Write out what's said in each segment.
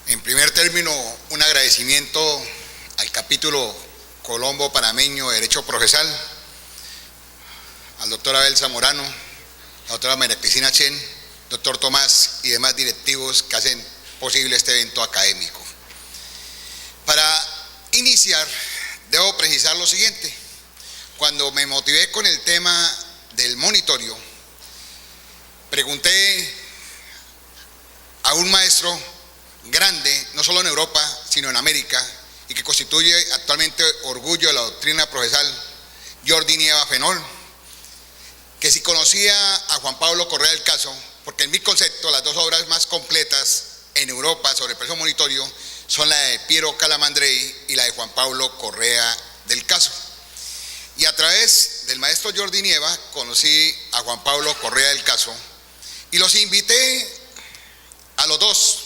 En primer término, un agradecimiento al capítulo Colombo Panameño de Derecho Procesal, al doctor Abel Zamorano, la doctora María Cristina Chen, doctor Tomás y demás directivos que hacen posible este evento académico. Para iniciar, debo precisar lo siguiente. Cuando me motivé con el tema del monitorio, pregunté a un maestro grande, no solo en Europa, sino en América, y que constituye actualmente orgullo de la doctrina procesal, Jordi Nieva Fenol, que si conocía a Juan Pablo Correa del Caso, porque en mi concepto las dos obras más completas en Europa sobre el proceso monitorio son la de Piero Calamandrei y la de Juan Pablo Correa del Caso. Y a través del maestro Jordi Nieva conocí a Juan Pablo Correa del Caso y los invité a los dos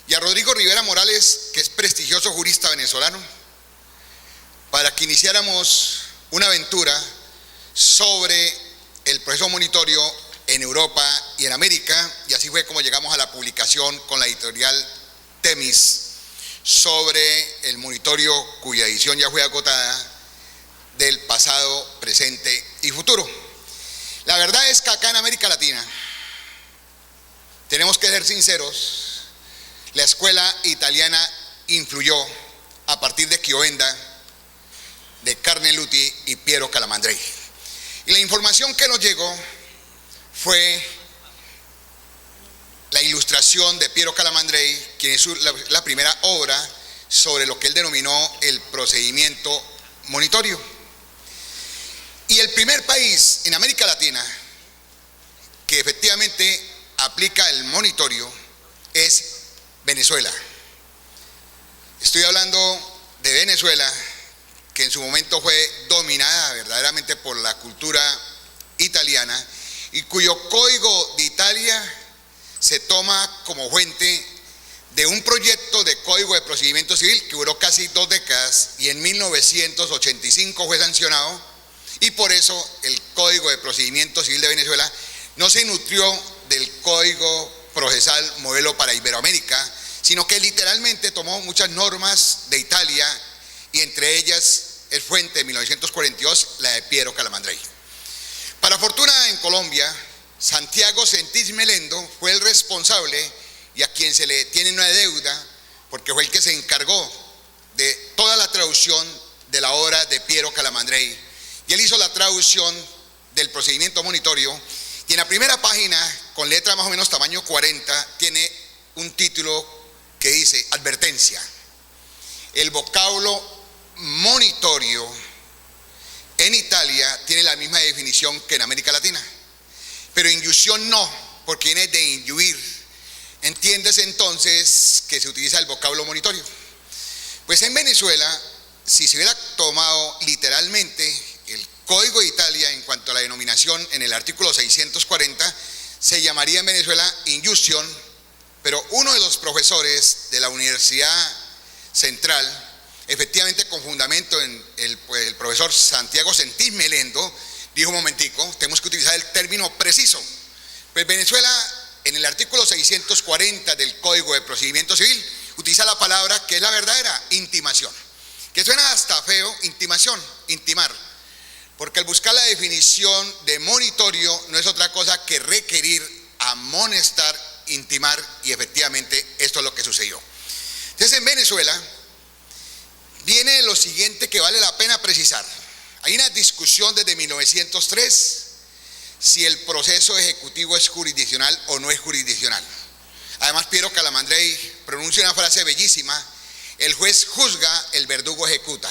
y a Rodrigo Rivera Morales, que es prestigioso jurista venezolano, para que iniciáramos una aventura sobre el proceso monitorio en Europa y en América, y así fue como llegamos a la publicación con la editorial Temis sobre el monitorio cuya edición ya fue agotada del pasado, presente y futuro. La verdad es que acá en América Latina, tenemos que ser sinceros, la escuela italiana influyó a partir de Chiovenda, de Carneluti y Piero Calamandrei. Y la información que nos llegó fue la ilustración de Piero Calamandrei, quien es la primera obra sobre lo que él denominó el procedimiento monitorio. Y el primer país en América Latina que efectivamente aplica el monitorio es Venezuela. Estoy hablando de Venezuela, que en su momento fue dominada verdaderamente por la cultura italiana y cuyo código de Italia se toma como fuente de un proyecto de código de procedimiento civil que duró casi 2 décadas y en 1985 fue sancionado, y por eso el código de procedimiento civil de Venezuela no se nutrió del código procesal modelo para Iberoamérica, sino que literalmente tomó muchas normas de Italia, y entre ellas es fuente de 1942 la de Piero Calamandrei. Para fortuna en Colombia, Santiago Sentís Melendo fue el responsable y a quien se le tiene una deuda, porque fue el que se encargó de toda la traducción de la obra de Piero Calamandrei, y él hizo la traducción del procedimiento monitorio. Y en la primera página, con letra más o menos tamaño 40, tiene un título que dice: advertencia. El vocablo monitorio en Italia tiene la misma definición que en América Latina, pero inyusión no, porque viene de inyuir. Entiéndese entonces que se utiliza el vocablo monitorio. Pues en Venezuela, si se hubiera tomado literalmente el Código de Italia en cuanto a la denominación en el artículo 640, se llamaría en Venezuela inyusión, pero uno de los profesores de la Universidad Central, efectivamente con fundamento en el profesor Santiago Sentís Melendo, dijo: un momentico, tenemos que utilizar el término preciso. Pues Venezuela, en el artículo 640 del Código de Procedimiento Civil, utiliza la palabra que es la verdadera: intimación, que suena hasta feo, intimación, intimar, porque al buscar la definición de monitorio no es otra cosa que requerir, amonestar, intimar, y efectivamente esto es lo que sucedió. Entonces en Venezuela viene lo siguiente que vale la pena precisar. Hay una discusión desde 1903 si el proceso ejecutivo es jurisdiccional o no es jurisdiccional. Además, Piero Calamandrei pronuncia una frase bellísima: el juez juzga, el verdugo ejecuta.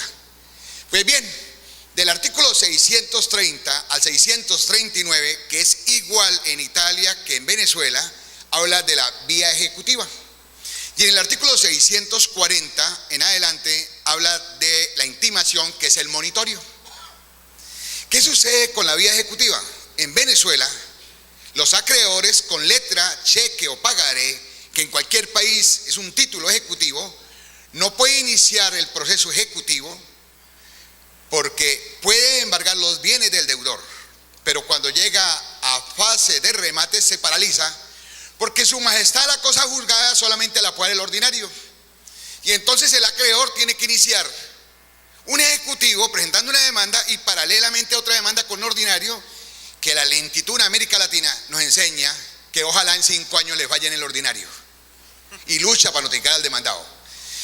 Pues bien, del artículo 630 al 639, que es igual en Italia que en Venezuela, habla de la vía ejecutiva. Y en el artículo 640 en adelante habla de la intimación, que es el monitorio. ¿Qué sucede con la vía ejecutiva? En Venezuela, los acreedores con letra, cheque o pagaré, que en cualquier país es un título ejecutivo, no puede iniciar el proceso ejecutivo porque puede embargar los bienes del deudor, pero cuando llega a fase de remate se paraliza, porque su majestad la cosa juzgada solamente la puede el ordinario. Y entonces el acreedor tiene que iniciar un ejecutivo presentando una demanda y paralelamente otra demanda con un ordinario, que la lentitud en América Latina nos enseña que ojalá en 5 años le falle en el ordinario y lucha para notificar al demandado.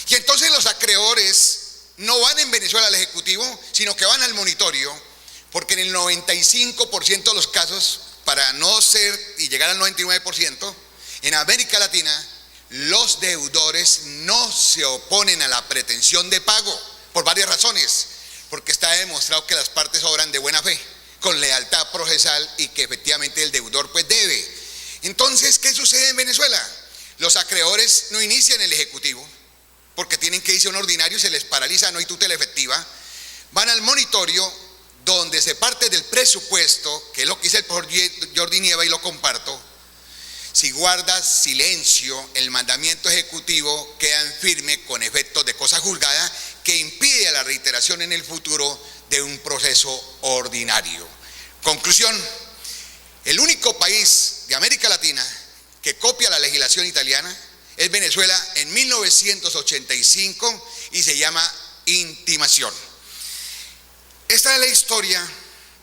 Y entonces los acreedores no van en Venezuela al ejecutivo, sino que van al monitorio, porque en el 95% de los casos, para no ser y llegar al 99%, en América Latina los deudores no se oponen a la pretensión de pago por varias razones, porque está demostrado que las partes obran de buena fe, con lealtad procesal, y que efectivamente el deudor pues debe. Entonces, ¿qué sucede en Venezuela? Los acreedores no inician el ejecutivo porque tienen que irse a un ordinario y se les paraliza, no hay tutela efectiva. Van al monitorio, donde se parte del presupuesto, que es lo que dice el profesor Jordi Nieva y lo comparto. Si guardas silencio, el mandamiento ejecutivo queda en firme con efectos de cosa juzgada que impide la reiteración en el futuro de un proceso ordinario. Conclusión: el único país de América Latina que copia la legislación italiana es Venezuela en 1985 y se llama intimación. Esta es la historia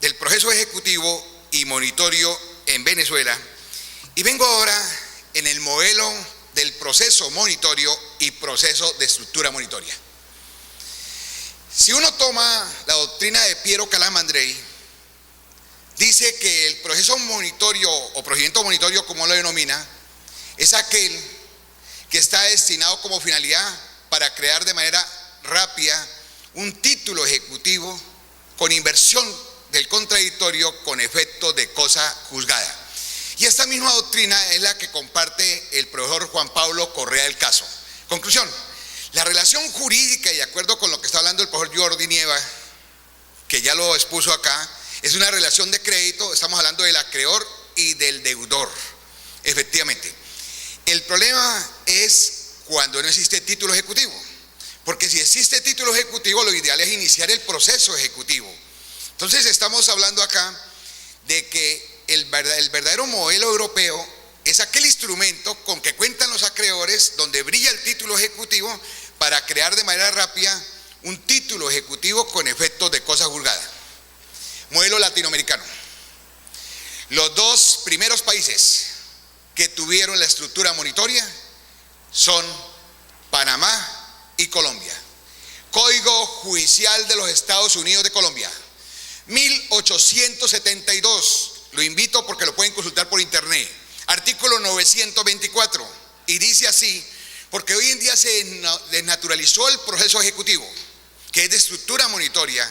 del proceso ejecutivo y monitorio en Venezuela, y vengo ahora en el modelo del proceso monitorio y proceso de estructura monitoria. Si uno toma la doctrina de Piero Calamandrei, dice que el proceso monitorio o procedimiento monitorio, como lo denomina, es aquel que está destinado como finalidad para crear de manera rápida un título ejecutivo con inversión del contradictorio con efecto de cosa juzgada. Y esta misma doctrina es la que comparte el profesor Juan Pablo Correa del Caso. Conclusión: la relación jurídica, y de acuerdo con lo que está hablando el profesor Jordi Nieva, que ya lo expuso acá, es una relación de crédito. Estamos hablando del acreedor y del deudor, efectivamente. El problema es cuando no existe título ejecutivo, porque si existe título ejecutivo, lo ideal es iniciar el proceso ejecutivo. Entonces estamos hablando acá de que el verdadero modelo europeo es aquel instrumento con que cuentan los acreedores, donde brilla el título ejecutivo para crear de manera rápida un título ejecutivo con efectos de cosa juzgada. Modelo latinoamericano. Los dos primeros países que tuvieron la estructura monitoria son Panamá y Colombia. Código Judicial de los Estados Unidos de Colombia, 1872. Lo invito porque lo pueden consultar por internet. Artículo 924. Y dice así, porque hoy en día se desnaturalizó el proceso ejecutivo, que es de estructura monitoria.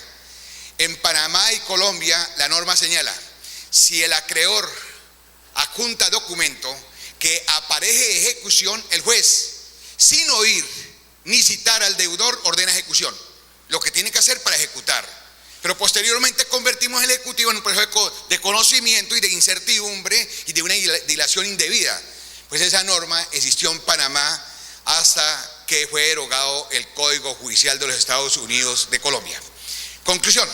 En Panamá y Colombia la norma señala: si el acreedor adjunta documento que apareje ejecución, el juez, sin oír ni citar al deudor, ordena ejecución, lo que tiene que hacer para ejecutar. Pero posteriormente convertimos el ejecutivo en un proceso de conocimiento y de incertidumbre y de una dilación indebida. Pues esa norma existió en Panamá hasta que fue derogado el Código Judicial de los Estados Unidos de Colombia. Conclusión: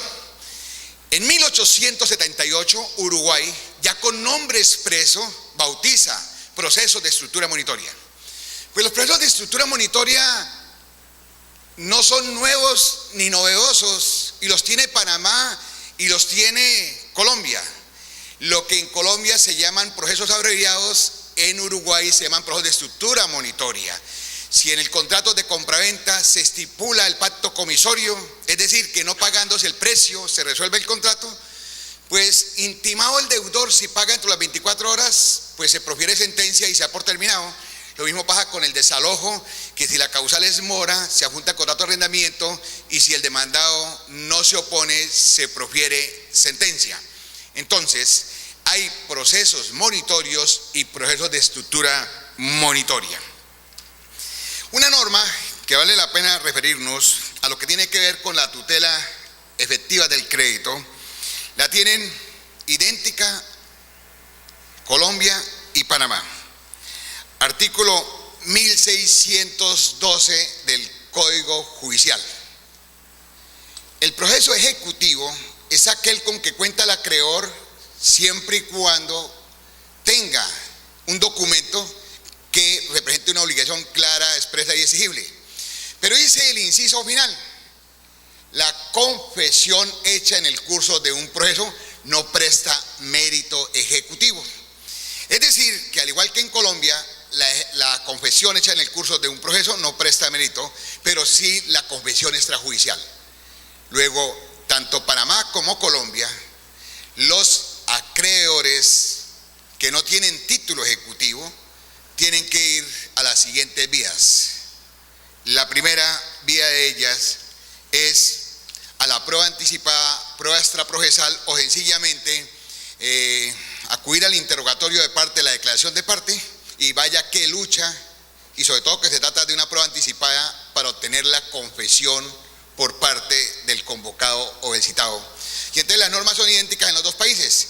en 1878 Uruguay, ya con nombre expreso, bautiza procesos de estructura monitoria. Pues los procesos de estructura monitoria no son nuevos ni novedosos, y los tiene Panamá y los tiene Colombia. Lo que en Colombia se llaman procesos abreviados, en Uruguay se llaman procesos de estructura monitoria. Si en el contrato de compraventa se estipula el pacto comisorio, es decir, que no pagándose el precio se resuelve el contrato, pues intimado el deudor, si paga dentro de las 24 horas, pues se profiere sentencia y se da por terminado. Lo mismo pasa con el desalojo, que si la causal es mora, se adjunta contrato de arrendamiento, y si el demandado no se opone, se profiere sentencia. Entonces, hay procesos monitorios y procesos de estructura monitoria. Una norma que vale la pena referirnos a lo que tiene que ver con la tutela efectiva del crédito, la tienen idéntica Colombia y Panamá. Artículo 1612 del Código Judicial. El proceso ejecutivo es aquel con que cuenta el acreedor siempre y cuando tenga un documento que represente una obligación clara, expresa y exigible. Pero dice el inciso final: la confesión hecha en el curso de un proceso no presta mérito ejecutivo. Es decir, que al igual que en Colombia, la confesión hecha en el curso de un proceso no presta mérito, pero sí la confesión extrajudicial. Luego, tanto Panamá como Colombia, los acreedores que no tienen título ejecutivo tienen que ir a las siguientes vías. La primera vía de ellas es a la prueba anticipada, prueba extraprocesal, o sencillamente acudir al interrogatorio de parte, la declaración de parte, y vaya que lucha, y sobre todo que se trata de una prueba anticipada para obtener la confesión por parte del convocado o del citado. Y entonces las normas son idénticas en los dos países.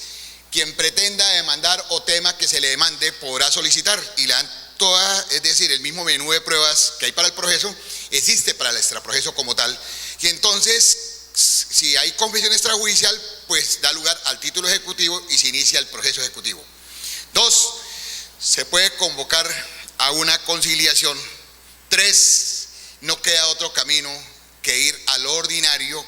Quien pretenda demandar o tema que se le demande podrá solicitar, y la dan toda, es decir, el mismo menú de pruebas que hay para el proceso existe para el extraproceso como tal. Y entonces, si hay confesión extrajudicial, pues da lugar al título ejecutivo y se inicia el proceso ejecutivo. 2, se puede convocar a una conciliación. 3, no queda otro camino que ir a lo ordinario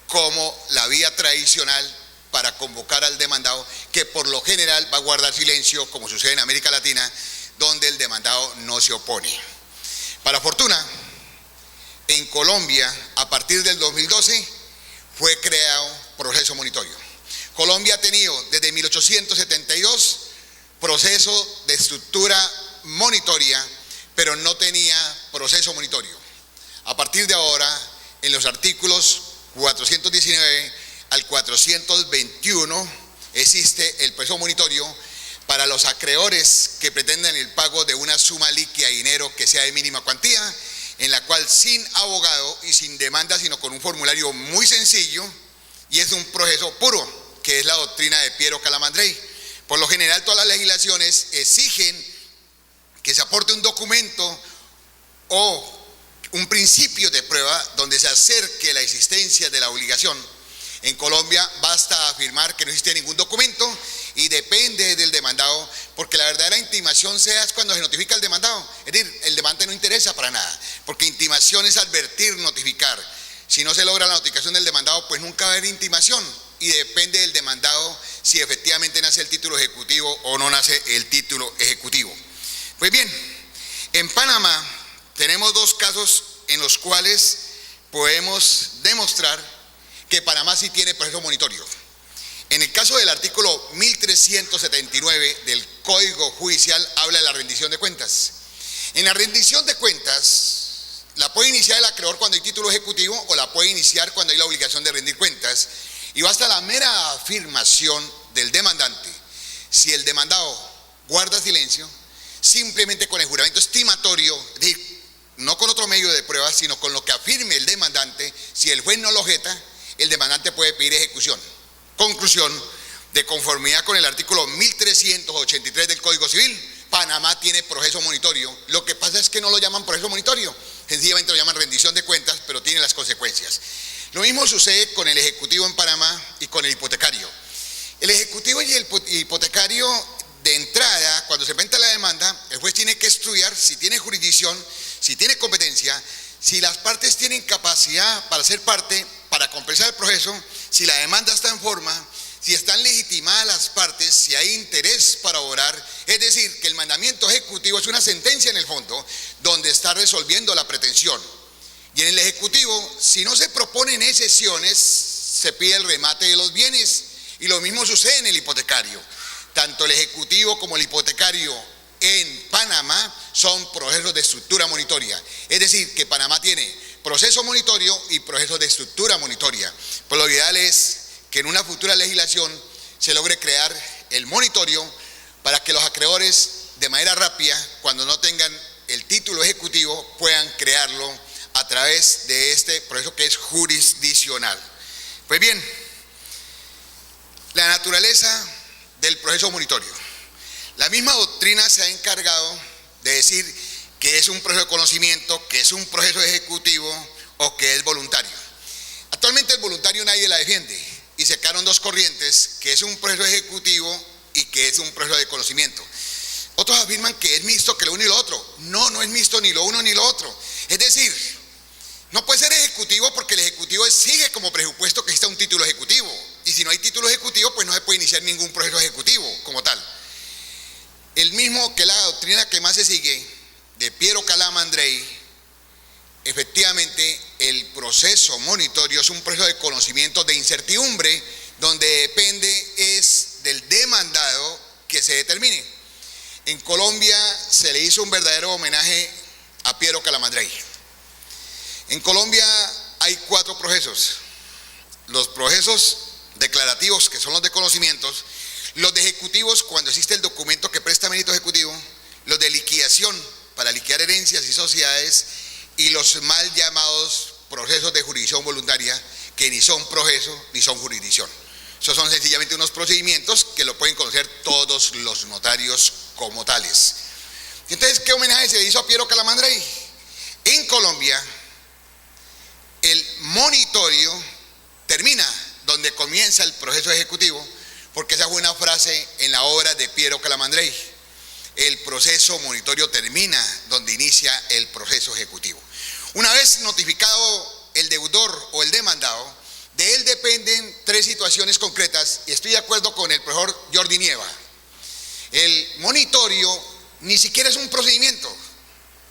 como la vía tradicional para convocar al demandado, que por lo general va a guardar silencio, como sucede en América Latina, donde el demandado no se opone. Para fortuna, en Colombia, a partir del 2012, fue creado proceso monitorio. Colombia ha tenido desde 1872 proceso de estructura monitoria, pero no tenía proceso monitorio. A partir de ahora, en los artículos 419 al 421, existe el proceso monitorio para los acreedores que pretenden el pago de una suma líquida de dinero que sea de mínima cuantía, en la cual sin abogado y sin demanda, sino con un formulario muy sencillo, y es un proceso puro, que es la doctrina de Piero Calamandrei. Por lo general, todas las legislaciones exigen que se aporte un documento o un principio de prueba donde se acerque la existencia de la obligación. En Colombia basta afirmar que no existe ningún documento y depende del demandado, porque la verdadera intimación se hace cuando se notifica al demandado. Es decir, el demandante no interesa para nada, porque intimación es advertir, notificar. Si no se logra la notificación del demandado, pues nunca va a haber intimación, y depende del demandado si efectivamente nace el título ejecutivo o no nace el título ejecutivo. Pues bien, en Panamá tenemos 2 casos en los cuales podemos demostrar que Panamá sí tiene proceso monitorio. En el caso del artículo 1379 del Código Judicial, habla de la rendición de cuentas. En la rendición de cuentas, la puede iniciar el acreedor cuando hay título ejecutivo, o la puede iniciar cuando hay la obligación de rendir cuentas, y basta la mera afirmación del demandante. Si el demandado guarda silencio, simplemente con el juramento estimatorio, es decir, no con otro medio de prueba, sino con lo que afirme el demandante, si el juez no lo objeta, el demandante puede pedir ejecución. Conclusión: de conformidad con el artículo 1383 del Código Civil, Panamá tiene proceso monitorio. Lo que pasa es que no lo llaman proceso monitorio, sencillamente lo llaman rendición de cuentas, pero tiene las consecuencias. Lo mismo sucede con el ejecutivo en Panamá y con el hipotecario. El ejecutivo y el hipotecario, de entrada, cuando se presenta la demanda, el juez tiene que estudiar si tiene jurisdicción, si tiene competencia, si las partes tienen capacidad para ser parte, para compensar el proceso, si la demanda está en forma, si están legitimadas las partes, si hay interés para obrar. Es decir, que el mandamiento ejecutivo es una sentencia en el fondo, donde está resolviendo la pretensión. Y en el ejecutivo, si no se proponen excepciones, se pide el remate de los bienes. Y lo mismo sucede en el hipotecario. Tanto el ejecutivo como el hipotecario en Panamá son procesos de estructura monitoria. Es decir, que Panamá tiene proceso monitorio y proceso de estructura monitoria. Pues lo ideal es que en una futura legislación se logre crear el monitorio para que los acreedores, de manera rápida, cuando no tengan el título ejecutivo, puedan crearlo a través de este proceso que es jurisdiccional. Pues bien, la naturaleza del proceso monitorio. La misma doctrina se ha encargado de decir que es un proceso de conocimiento, que es un proceso ejecutivo o que es voluntario. Actualmente el voluntario nadie la defiende, y se quedaron 2 corrientes, que es un proceso ejecutivo y que es un proceso de conocimiento. Otros afirman que es mixto, que lo uno y lo otro. No, no es mixto ni lo uno ni lo otro. Es decir, no puede ser ejecutivo porque el ejecutivo sigue como presupuesto que exista un título ejecutivo. Y si no hay título ejecutivo, pues no se puede iniciar ningún proceso ejecutivo como tal. El mismo que la doctrina que más se sigue, de Piero Calamandrei, efectivamente el proceso monitorio es un proceso de conocimiento de incertidumbre, donde depende es del demandado que se determine. En Colombia se le hizo un verdadero homenaje a Piero Calamandrei. En Colombia hay 4 procesos: los procesos declarativos, que son los de conocimientos; los de ejecutivos, cuando existe el documento que presta mérito ejecutivo; los de liquidación, para liquidar herencias y sociedades; y los mal llamados procesos de jurisdicción voluntaria, que ni son proceso ni son jurisdicción. Esos son sencillamente unos procedimientos que lo pueden conocer todos los notarios como tales. Entonces, ¿qué homenaje se le hizo a Piero Calamandrei? En Colombia, el monitorio termina donde comienza el proceso ejecutivo, porque esa fue una frase en la obra de Piero Calamandrei. El proceso monitorio termina donde inicia el proceso ejecutivo. Una vez notificado el deudor o el demandado, de él dependen 3 situaciones concretas, y estoy de acuerdo con el profesor Jordi Nieva. El monitorio ni siquiera es un procedimiento.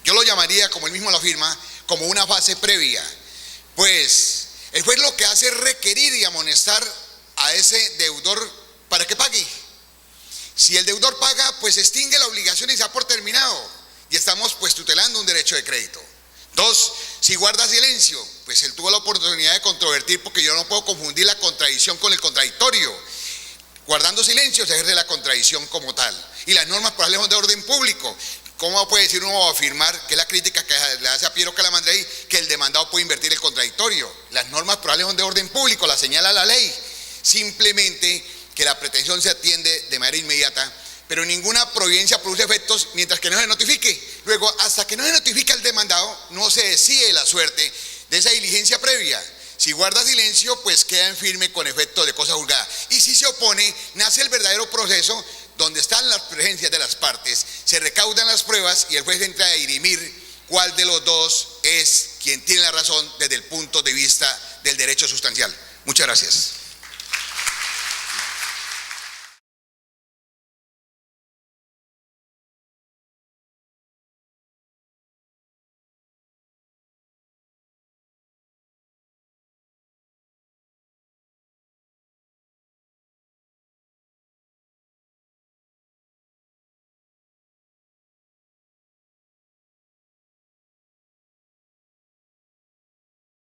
Yo lo llamaría, como él mismo lo afirma, como una fase previa. Pues el juez lo que hace es requerir y amonestar a ese deudor para que pague. Si el deudor paga, pues extingue la obligación y se da por terminado, y estamos pues tutelando un derecho de crédito. 2, si guarda silencio, pues él tuvo la oportunidad de controvertir, porque yo no puedo confundir la contradicción con el contradictorio. Guardando silencio se ejerce la contradicción como tal. Y las normas probables son de orden público. ¿Cómo puede decir uno o afirmar, que es la crítica que le hace a Piero Calamandrei, que el demandado puede invertir el contradictorio? Las normas probables son de orden público, la señala la ley. Simplemente que la pretensión se atiende de manera inmediata, pero ninguna providencia produce efectos mientras que no se notifique. Luego, hasta que no se notifica el demandado, no se decide la suerte de esa diligencia previa. Si guarda silencio, pues queda en firme con efecto de cosa juzgada. Y si se opone, nace el verdadero proceso, donde están las presencias de las partes, se recaudan las pruebas y el juez entra a dirimir cuál de los dos es quien tiene la razón desde el punto de vista del derecho sustancial. Muchas gracias.